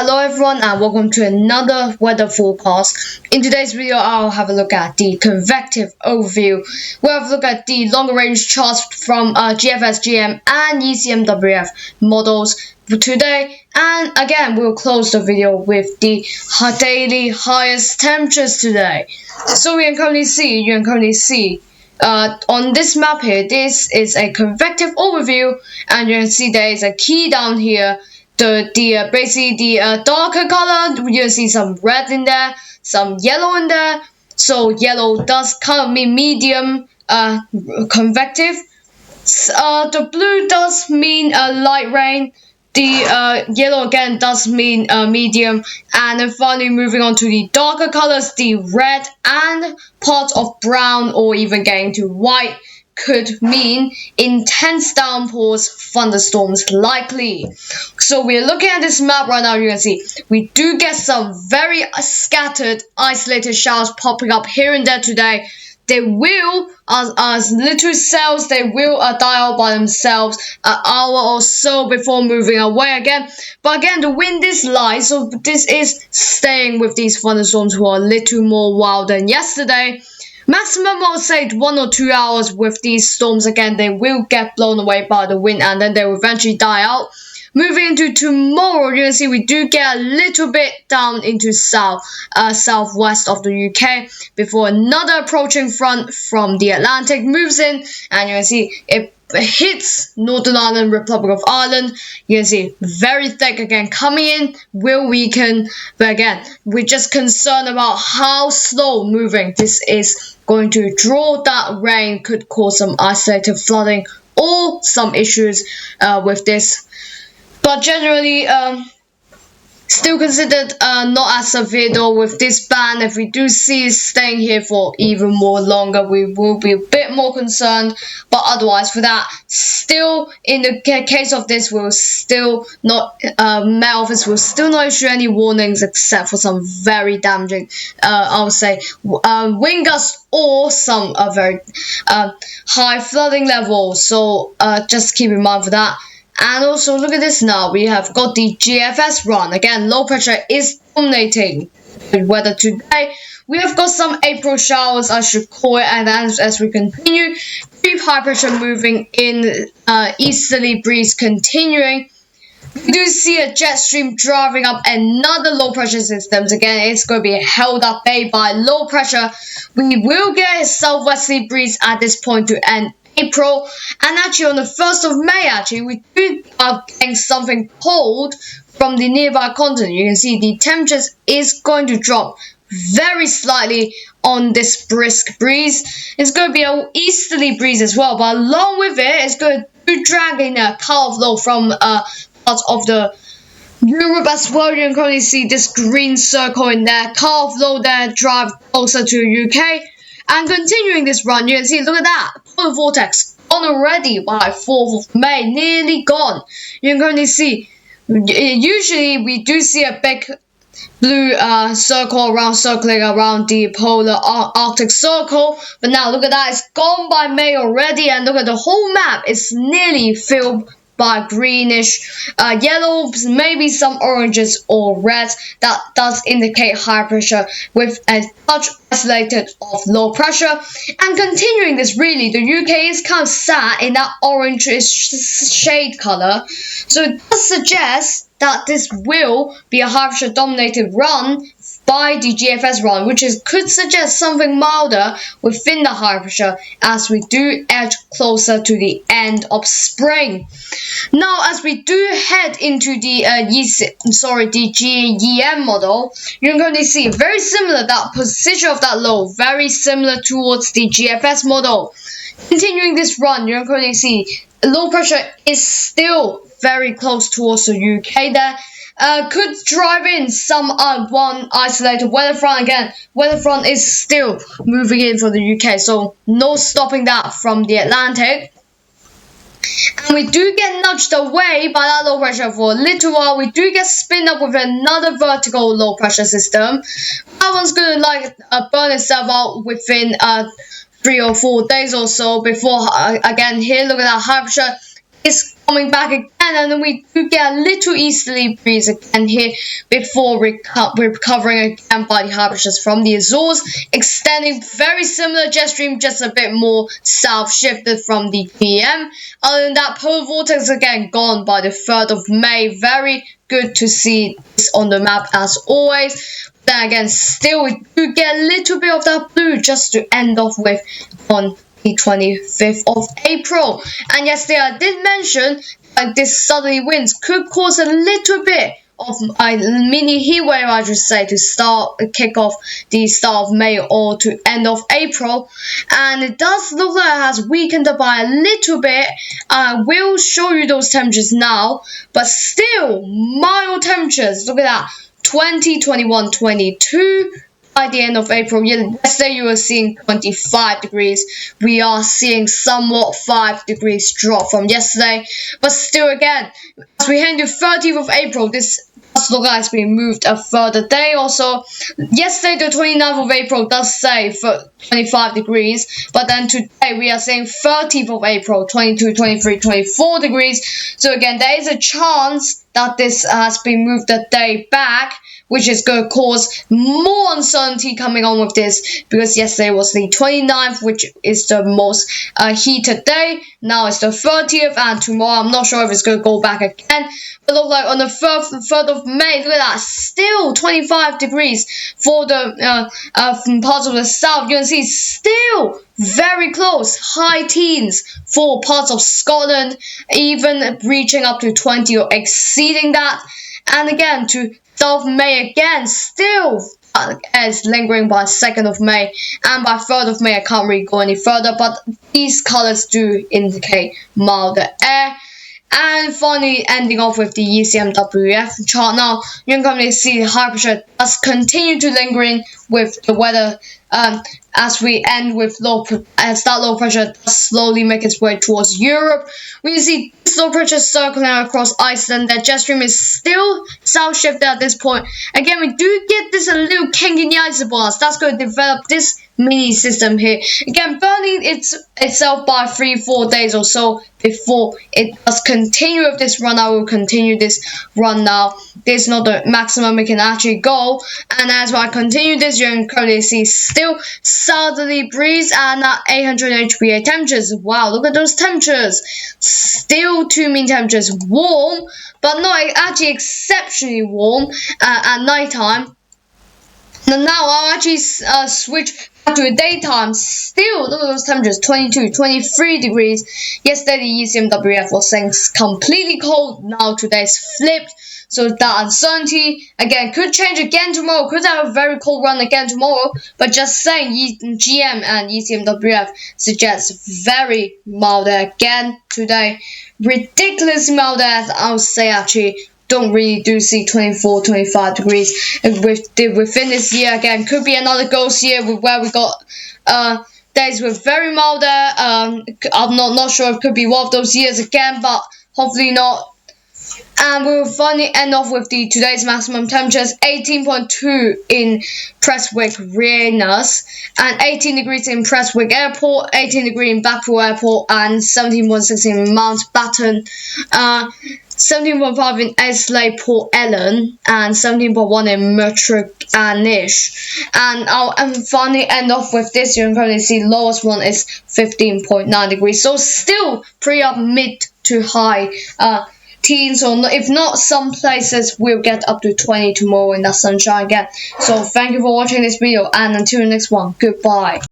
Hello everyone and welcome to another weather forecast. In today's video I'll have a look at the convective overview. We'll have a look at the longer range charts from GFS, GM and ECMWF models for today, and again we'll close the video with the daily highest temperatures today. So you can currently see on this map here, this is a convective overview, and you can see there is a key down here. Basically the darker color, you see some red in there, some yellow in there. So yellow does kind of mean medium convective. The blue does mean light rain. The yellow again does mean medium, and then finally moving on to the darker colors, the red and parts of brown or even getting to white could mean intense downpours, thunderstorms likely. So we're looking at this map right now. You can see we do get some very scattered, isolated showers popping up here and there today. They will, as little cells, they will die out by themselves an hour or so before moving away again. But again, the wind is light, so this is staying with these thunderstorms who are a little more wild than yesterday. Maximum, I would say 1 or 2 hours with these storms. Again, they will get blown away by the wind and then they will eventually die out. Moving into tomorrow, you can see we do get a little bit down into southwest of the UK before another approaching front from the Atlantic moves in, and you can see it hits Northern Ireland, Republic of Ireland. You can see very thick again coming in, will weaken, but again we're just concerned about how slow moving this is going to draw. That rain could cause some isolated flooding or some issues with this, but generally still considered not as severe though with this band. If we do see it staying here for even more longer, we will be a bit more concerned, but otherwise for that, still in the case of this, we'll still not Met Office will still not issue any warnings except for some very damaging I would say wind gusts or some very high flooding levels, so just keep in mind for that. And also look at this now, we have got the GFS run. Again, low pressure is dominating the weather today. We have got some April showers, I should call it, and as we continue, deep high pressure moving in, easterly breeze continuing. We do see a jet stream driving up another low pressure systems. Again, it's going to be held up by low pressure. We will get a southwesterly breeze at this point to end April, and actually on the 1st of May, actually we do getting something cold from the nearby continent. You can see the temperatures is going to drop very slightly on this brisk breeze. It's going to be an easterly breeze as well, but along with it, it's going to drag in a cut-off low from parts of the Europe as well. You can currently see this green circle in there, cut-off low there, drive closer to UK. And continuing this run, you can see, look at that, polar vortex gone already by 4th of May, nearly gone. You can currently see, usually we do see a big blue circle circling around the polar Arctic circle, but now look at that, it's gone by May already, and look at the whole map, it's nearly filled by greenish yellows, maybe some oranges or reds. That does indicate high pressure with a touch isolated of low pressure. And continuing this, really the UK is kind of sat in that orange shade color, so it does suggest that this will be a high pressure dominated run by the GFS run, which could suggest something milder within the high pressure as we do edge closer to the end of spring. Now, as we do head into the GEM model, you can currently see very similar, that position of that low, very similar towards the GFS model. Continuing this run, you can currently see low pressure is still very close towards the UK there. Could drive in some one isolated weather front. Again, weather front is still moving in for the UK, so no stopping that from the Atlantic. And we do get nudged away by that low pressure for a little while. We do get spin up with another vertical low pressure system. That one's gonna burn itself out within 3 or 4 days or so before again here, look at that high pressure is coming back again, and then we do get a little easterly breeze again here before recovering again by the high pressures from the Azores, extending very similar jet stream, just a bit more south shifted from the PM. Other than that, polar vortex again gone by the 3rd of May. Very good to see this on the map as always. Then again, still we do get a little bit of that blue just to end off with on the 25th of April. And yesterday I did mention this southerly winds could cause a little bit of a mini heat wave, I should say, to kick off the start of May or to end of April. And it does look like it has weakened up by a little bit. I will show you those temperatures now, but still mild temperatures. Look at that, 20, 21, 22. By the end of April, yesterday you were seeing 25 degrees. We are seeing somewhat 5 degrees drop from yesterday. But still again, as we head into 30th of April, this does look like it's been moved a further day or so. Yesterday, the 29th of April does say for 25 degrees. But then today we are saying 30th of April, 22, 23, 24 degrees. So again, there is a chance that this has been moved a day back, which is going to cause more uncertainty coming on with this, because yesterday was the 29th, which is the most heated day. Now it's the 30th, and tomorrow I'm not sure if it's going to go back again. But look like on the 3rd of May, look at that, still 25 degrees for the from parts of the south. You can see still very close, high teens for parts of Scotland, even reaching up to 20 or exceeding that. And again, to 12th of May again, still as lingering by 2nd of May, and by 3rd of May I can't really go any further, but these colors do indicate milder air. And finally, ending off with the ECMWF chart. Now, you can currently see the high pressure does continue to lingering with the weather as we end with that low pressure does slowly make its way towards Europe. We can see this low pressure circling across Iceland. That jet stream is still south shifted at this point. Again, we do get this a little kink in the isoblast. That's going to develop this mini system here. Again, burning itself by 3-4 days or so before it does continue with this run. I will continue this run now. This is not the maximum it can actually go. And as I continue this, you can currently see still southerly breeze and 800 HPA temperatures. Wow, look at those temperatures. Still too mean temperatures. Warm, but not actually exceptionally warm at night time. And now I'll actually switch back to the daytime. Still, look at those temperatures, 22, 23 degrees. Yesterday, the ECMWF was saying completely cold. Now today's flipped. So that uncertainty, again, could change again tomorrow. Could have a very cold run again tomorrow. But just saying, GM and ECMWF suggests very mild air again today. Ridiculously mild air, I would say, actually. Don't really do see 24, 25 degrees within this year. Again, could be another ghost year where we got days with very mild air. I'm not sure if it could be one of those years again, but hopefully not. And we will finally end off with today's maximum temperatures, 18.2 in Prestwick, Renas, and 18 degrees in Prestwick Airport, 18 degrees in Blackpool Airport, and 17.6 in Mountbatten, 17.5 in Esley Port Ellen, and 17.1 in Mertrick-Anish. And I'll finally end off with this. You can probably see lowest one is 15.9 degrees. So still pretty up mid to high teens, or if not, some places will get up to 20 tomorrow in that sunshine again. So thank you for watching this video, and until the next one, goodbye.